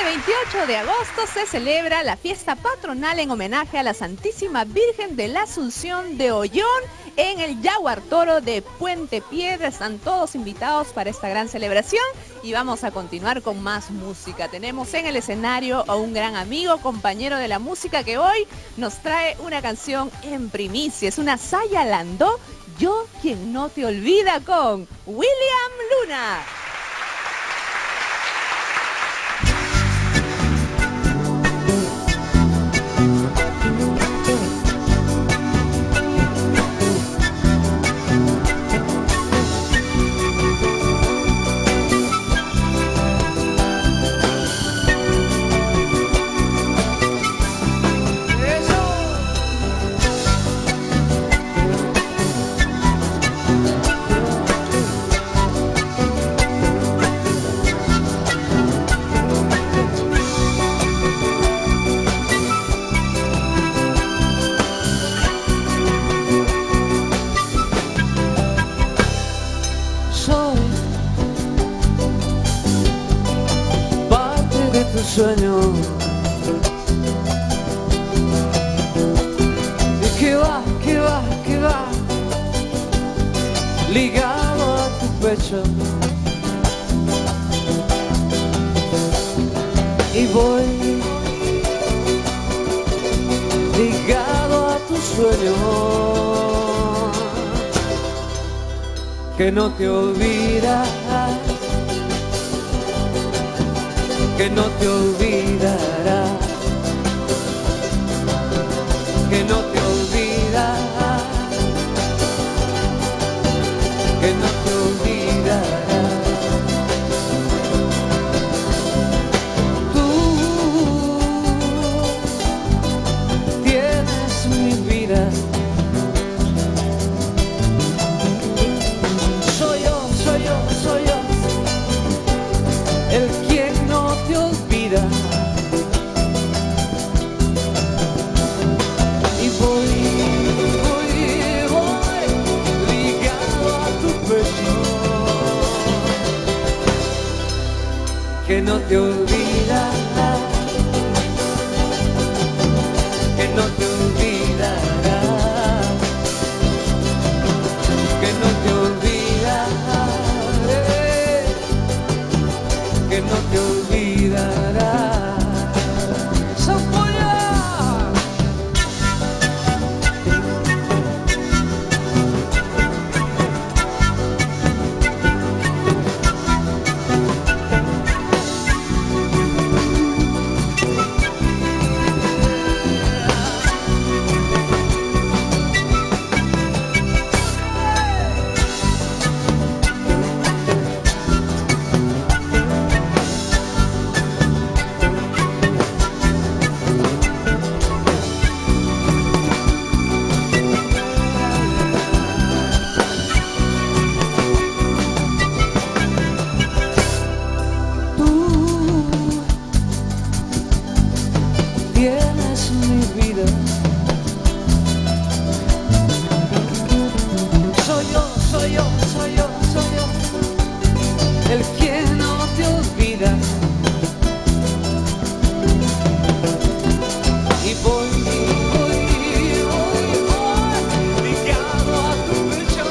28 de agosto se celebra la fiesta patronal en homenaje a la Santísima Virgen de la Asunción de Ollón en el Yaguar Toro de Puente Piedra. Están todos invitados para esta gran celebración y vamos a continuar con más música. Tenemos en el escenario a un gran amigo, compañero de la música, que hoy nos trae una canción en primicia. Es una Saya Landó, Yo quien no te olvida, con William Luna. Sueño y que va ligado a tu pecho y voy ligado a tu sueño que no te olvida, que no te olvidará, que no te olvida, que no te olvidará. Tú tienes mi vida, soy yo, el quien no te olvida y voy ligado a tu pecho que no te olvida, que no te olvidará, que no te olvida, que no te olvidará. Tienes mi vida, soy yo, el quien no te olvida y voy ligado a tu pecho.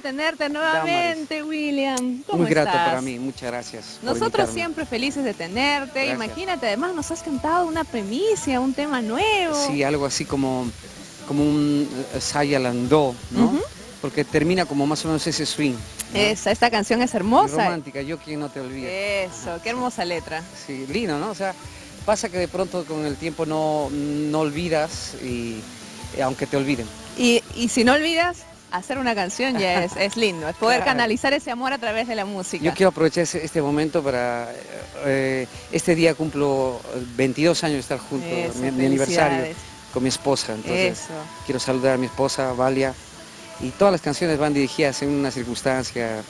alegría tenerte nuevamente, William. ¿Cómo Muy grato estás? para mí, muchas gracias. por Nosotros invitarme. siempre felices de tenerte. Gracias. Imagínate, además nos has cantado una primicia, un tema nuevo. Sí, algo así como un Saya Landó, ¿no? Ujú. Porque termina como más o menos ese swing. ¿no? Esta canción es Y hermosa. romántica, yo quien no te olvide. Eso, qué hermosa letra. Sí, lindo, ¿no? O sea, pasa que de pronto con el tiempo no olvidas y aunque te olviden. Y si no olvidas, hacer una canción ya es lindo, es poder Claro. canalizar ese amor a través de la música. Yo quiero aprovechar este momento para... este día cumplo 22 años de estar juntos, Eso, mi aniversario felicidades. con mi esposa. Entonces, Eso. quiero saludar a mi esposa, Valia. Y todas las canciones van dirigidas en una circunstancia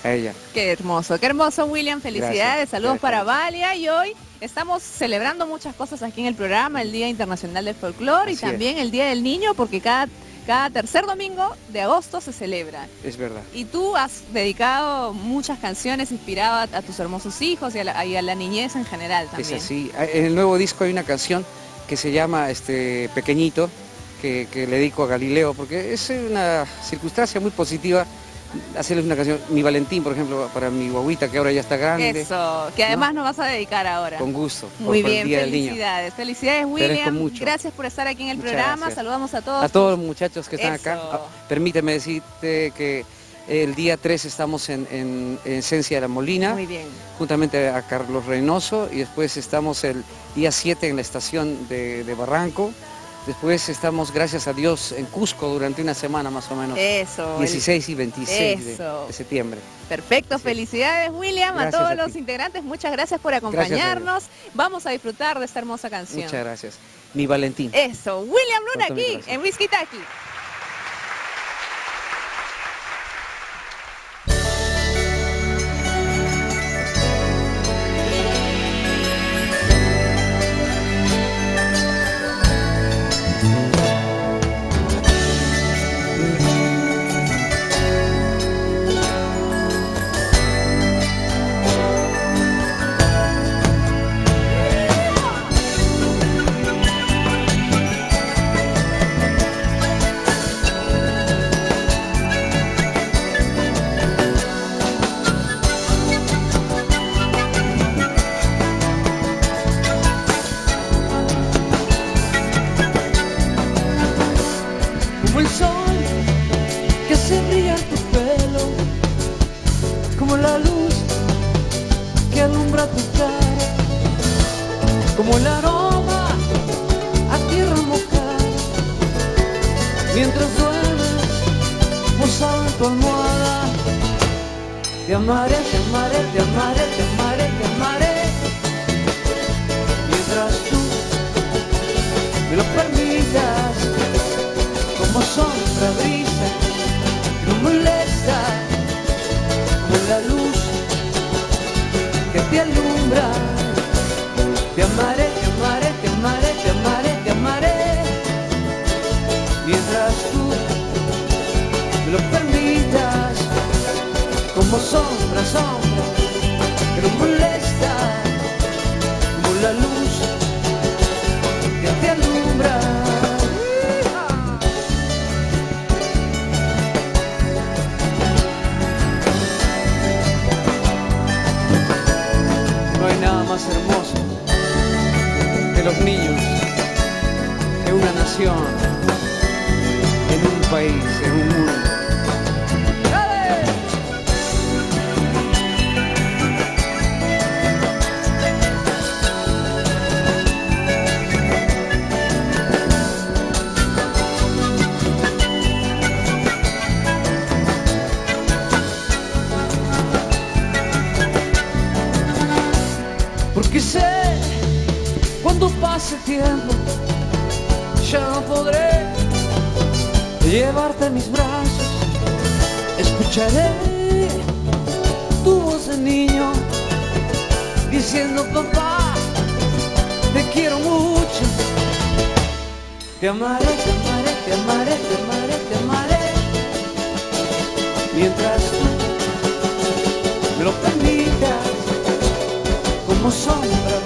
a ella. Qué hermoso, William, felicidades, Gracias, saludos gracias. para Valia y hoy estamos celebrando muchas cosas aquí en el programa, el Día Internacional del Folclore y Así es. también el Día del Niño porque cada tercer domingo de agosto se celebra. Es verdad. Y tú has dedicado muchas canciones inspiradas a tus hermosos hijos y a la niñez en general también. Es así. En el nuevo disco hay una canción que se llama Pequeñito, que le dedico a Galileo, porque es una circunstancia muy positiva hacerles una canción. Mi Valentín, por ejemplo, para mi guaguita, que ahora ya está grande. Eso, que además nos vas a dedicar ahora. Con gusto. Muy por el bien, Día del Niño. felicidades. Felicidades, agradezco William. mucho. Gracias por estar aquí en el Muchas programa. gracias. Saludamos a todos. A todos los muchachos que están Eso. acá, permíteme decirte que el día 3 estamos en Esencia de la Molina, Muy bien. juntamente a Carlos Reynoso, y después estamos el día 7 en la estación de Barranco. Después estamos, gracias a Dios, en Cusco durante una semana más o menos. Eso. 16 y 26 Eso. de septiembre. Perfecto, Sí. Felicidades, William, Gracias a todos a los ti. integrantes. Muchas gracias por Gracias, acompañarnos. Vamos a disfrutar de esta hermosa canción. Muchas gracias. Mi Valentín. Eso, William Luna Con todo mi aquí corazón. en Whisky Taki. Como el sol que hace brillar tu pelo, como la luz que alumbra tu cara, como el aroma a tierra mojada, mientras duermes posado en tu almohada. Te amaré, te amaré, te amaré, te amaré, te amaré, mientras tú me lo permitas. Como sombra brisa, no molesta, como la luz que te alumbra. Te amaré, te amaré, te amaré, te amaré, te amaré, mientras tú me lo permitas. Como sombra, sombra, que no molesta, como la luz que te alumbra. No hay nada más hermoso que los niños, que una nación, en un país, en un mundo. Porque sé, cuando pase el tiempo, ya no podré llevarte en mis brazos. Escucharé tu voz de niño diciendo: papá, te quiero mucho. Te amaré, te amaré, te amaré, te amaré, te amaré, mientras tú me lo permitas. Como sombra